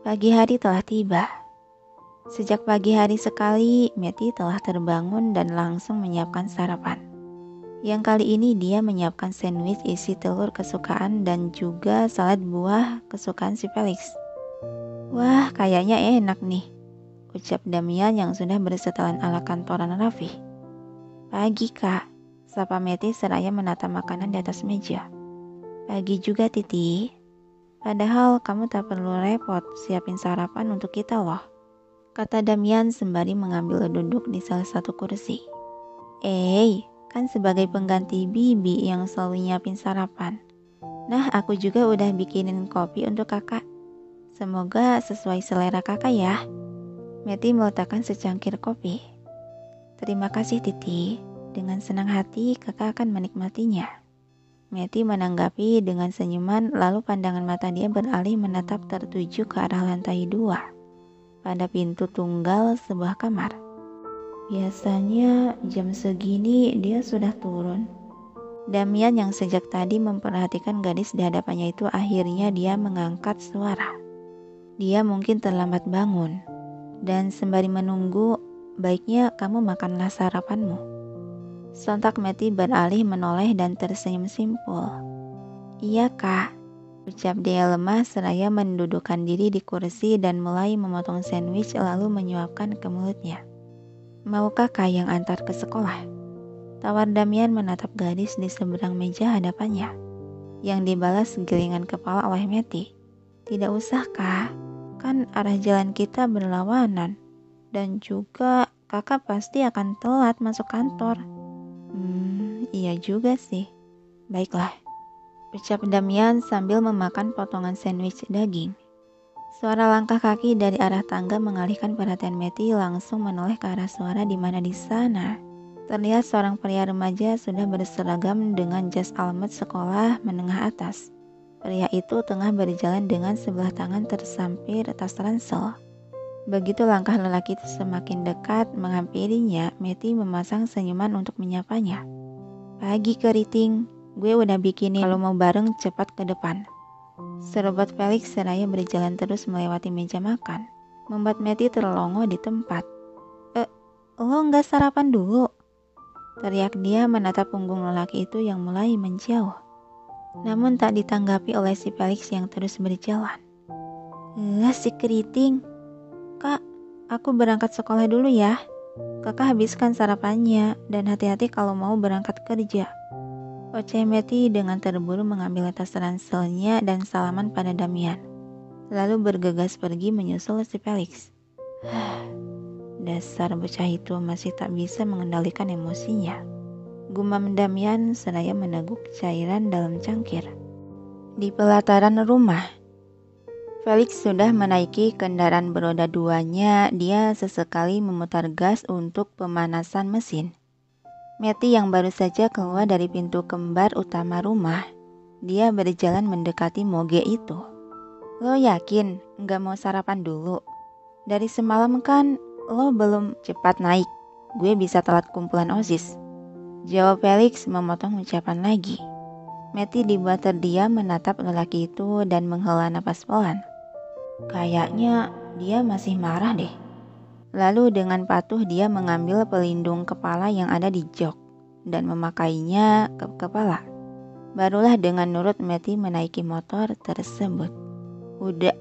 Pagi hari telah tiba. Sejak pagi hari sekali, Meti telah terbangun dan langsung menyiapkan sarapan. Yang kali ini dia menyiapkan sandwich isi telur kesukaan dan juga salad buah kesukaan si Felix. Wah, kayaknya enak nih, ucap Damian yang sudah bersetelan ala kantoran Raffi. Pagi kak, sapa Meti seraya menata makanan di atas meja. Pagi juga Titi. Padahal kamu tak perlu repot siapin sarapan untuk kita loh, kata Damian sembari mengambil duduk di salah satu kursi. Kan sebagai pengganti Bibi yang selalu nyiapin sarapan. Nah, aku juga udah bikinin kopi untuk kakak. Semoga sesuai selera kakak ya. Meti meletakkan secangkir kopi. Terima kasih Titi, dengan senang hati kakak akan menikmatinya. Meti menanggapi dengan senyuman, lalu pandangan mata dia beralih menatap tertuju ke arah lantai 2 pada pintu tunggal sebuah kamar. Biasanya jam segini dia sudah turun. Damian yang sejak tadi memperhatikan gadis di hadapannya itu akhirnya dia mengangkat suara. Dia mungkin terlambat bangun. Dan sembari menunggu, baiknya kamu makanlah sarapanmu. Sontak Meti beralih menoleh dan tersenyum simpul. Iya kak, ucap dia lemah seraya mendudukkan diri di kursi dan mulai memotong sandwich lalu menyuapkan ke mulutnya. Mau kakak yang antar ke sekolah? Tawar Damian menatap gadis di seberang meja hadapannya, yang dibalas gelingan kepala oleh Meti. Tidak usah kak, kan arah jalan kita berlawanan. Dan juga kakak pasti akan telat masuk kantor. Iya juga sih. Baiklah, ucap Damian sambil memakan potongan sandwich daging. Suara langkah kaki dari arah tangga mengalihkan perhatian Meti langsung menoleh ke arah suara di mana di sana terlihat seorang pria remaja sudah berseragam dengan jas almet sekolah menengah atas. Pria itu tengah berjalan dengan sebelah tangan tersampir tas ransel. Begitu langkah lelaki itu semakin dekat menghampirinya, Meti memasang senyuman untuk menyapanya. Pagi keriting, gue udah bikinin kalau mau bareng cepat ke depan. Serobot Felix seraya berjalan terus melewati meja makan, membuat Meti terlongo di tempat. Lo nggak sarapan dulu? Teriak dia menatap punggung lelaki itu yang mulai menjauh. Namun tak ditanggapi oleh si Felix yang terus berjalan. Si keriting. Kak, aku berangkat sekolah dulu ya. Kakak habiskan sarapannya dan hati-hati kalau mau berangkat kerja. Oceh Meti dengan terburu mengambil tas ranselnya dan salaman pada Damian. Lalu bergegas pergi menyusul si Felix. Dasar bocah itu masih tak bisa mengendalikan emosinya. Gumam Damian seraya meneguk cairan dalam cangkir. Di pelataran rumah, Felix sudah menaiki kendaraan beroda 2-nya. Dia sesekali memutar gas untuk pemanasan mesin. Meti yang baru saja keluar dari pintu kembar utama rumah, dia berjalan mendekati moge itu. Lo yakin nggak mau sarapan dulu? Dari semalam kan lo belum cepat naik. Gue bisa telat kumpulan OSIS. Jawab Felix memotong ucapan lagi. Meti dibuat terdiam menatap lelaki itu dan menghela napas pelan. Kayaknya dia masih marah deh. Lalu dengan patuh dia mengambil pelindung kepala yang ada di jok dan memakainya ke kepala. Barulah dengan nurut Meti menaiki motor tersebut. Udah.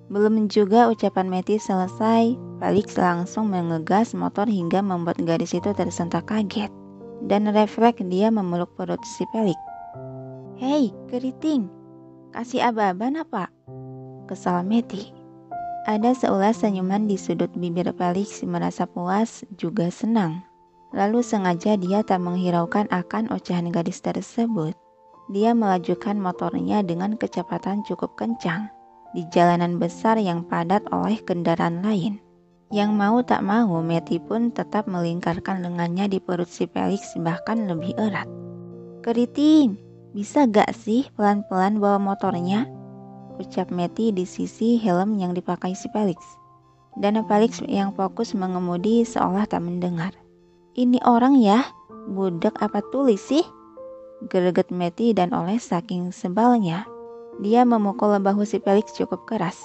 Belum juga ucapan Meti selesai, Felix langsung mengegas motor hingga membuat gadis itu tersentak kaget. Dan refleks dia memeluk perut si Felix. Hei, keriting, kasih aba-aban apa? Kesal Meti. Ada seulas senyuman di sudut bibir Felix merasa puas juga senang. Lalu sengaja dia tak menghiraukan akan ocehan gadis tersebut. Dia melajukan motornya dengan kecepatan cukup kencang di jalanan besar yang padat oleh kendaraan lain. Yang mau tak mau, Meti pun tetap melingkarkan lengannya di perut si Felix bahkan lebih erat. Keriting, bisa gak sih pelan-pelan bawa motornya? Ucap Meti di sisi helm yang dipakai si Felix. Dan Felix yang fokus mengemudi seolah tak mendengar. Ini orang ya, Budak apa tulis sih? Greget Meti dan oleh saking sebalnya, dia memukul bahu si Felix cukup keras.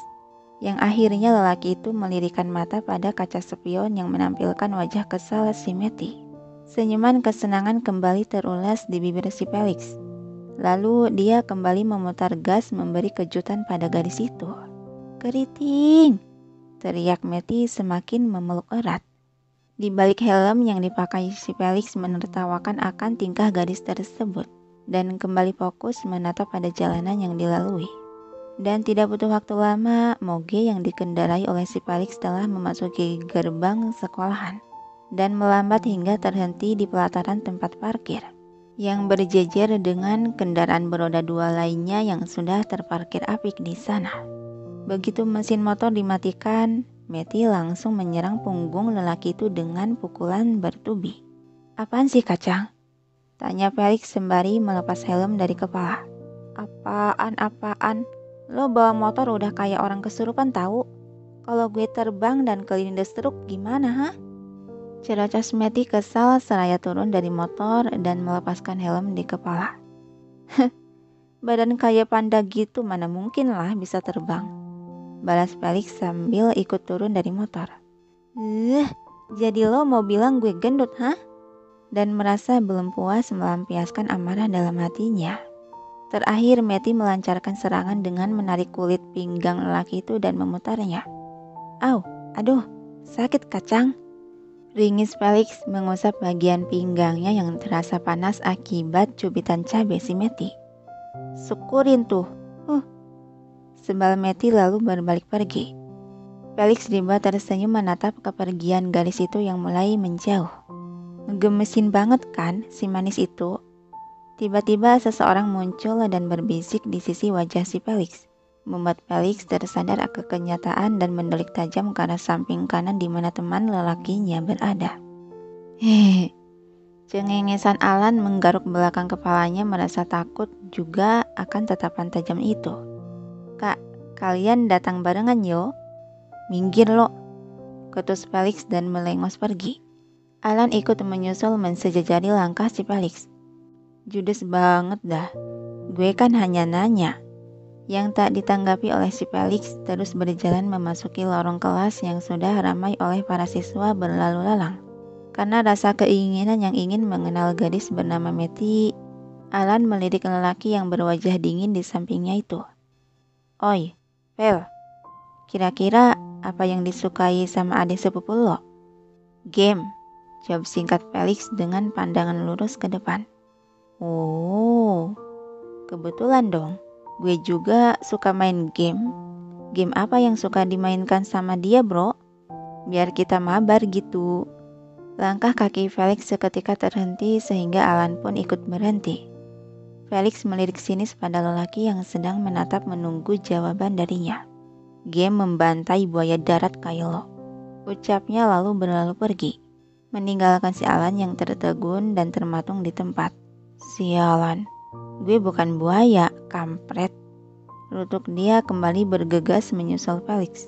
Yang akhirnya lelaki itu melirikan mata pada kaca spion yang menampilkan wajah kesal si Meti. Senyuman kesenangan kembali terulas di bibir si Felix. Lalu dia kembali memutar gas memberi kejutan pada gadis itu. "Keriting!" teriak Meti semakin memeluk erat. Di balik helm yang dipakai si Felix menertawakan akan tingkah gadis tersebut dan kembali fokus menatap pada jalanan yang dilalui. Dan tidak butuh waktu lama, moge yang dikendarai oleh si Felix telah memasuki gerbang sekolahan dan melambat hingga terhenti di pelataran tempat parkir yang berjejer dengan kendaraan beroda dua lainnya yang sudah terparkir apik di sana. Begitu mesin motor dimatikan, Meti langsung menyerang punggung lelaki itu dengan pukulan bertubi. "Apaan sih, Kacang?" tanya Felix sembari melepas helm dari kepala. Apaan? Lo bawa motor udah kayak orang kesurupan tahu. Kalau gue terbang dan kelindes truk gimana, ha?" Cerocos Meti kesal seraya turun dari motor dan melepaskan helm di kepala. "Badan kayak panda gitu mana mungkin lah bisa terbang," balas Felix sambil ikut turun dari motor. Jadi lo mau bilang gue gendut, ha?" Dan merasa belum puas melampiaskan amarah dalam hatinya. Terakhir Meti melancarkan serangan dengan menarik kulit pinggang lelaki itu dan memutarnya. Aduh, sakit, Kacang." Ringis Felix mengusap bagian pinggangnya yang terasa panas akibat cubitan cabai si Meti. "Syukurin tuh. Sebal Meti lalu berbalik pergi. Felix dibuat tersenyum menatap kepergian gadis itu yang mulai menjauh. Gemesin banget kan si manis itu. Tiba-tiba seseorang muncul dan berbisik di sisi wajah si Felix, membuat Felix tersadar akan kenyataan dan mendelik tajam ke arah samping kanan di mana teman lelakinya berada. Cengengesan Alan menggaruk belakang kepalanya merasa takut juga akan tatapan tajam itu. "Kak, kalian datang barengan yo. Minggir lo," ketus Felix dan melengos pergi. Alan ikut menyusul mensejajari langkah si Felix. "Judes banget dah. Gue kan hanya nanya." Yang tak ditanggapi oleh si Felix terus berjalan memasuki lorong kelas yang sudah ramai oleh para siswa berlalu lalang. Karena rasa keinginan yang ingin mengenal gadis bernama Meti, Alan melirik lelaki yang berwajah dingin di sampingnya itu. "Oi, Fel, kira-kira apa yang disukai sama adik sepupu lo?" "Game," jawab singkat Felix dengan pandangan lurus ke depan. "Oh, kebetulan dong. Gue juga suka main game. Game apa yang suka dimainkan sama dia, bro? Biar kita mabar gitu." Langkah kaki Felix seketika terhenti sehingga Alan pun ikut berhenti. Felix melirik sinis pada lelaki yang sedang menatap menunggu jawaban darinya. "Game membantai buaya darat kayak lo," ucapnya lalu berlalu pergi, meninggalkan si Alan yang tertegun dan termatung di tempat. "Sialan, gue bukan buaya, kampret." Rutuk dia kembali bergegas menyusul Felix.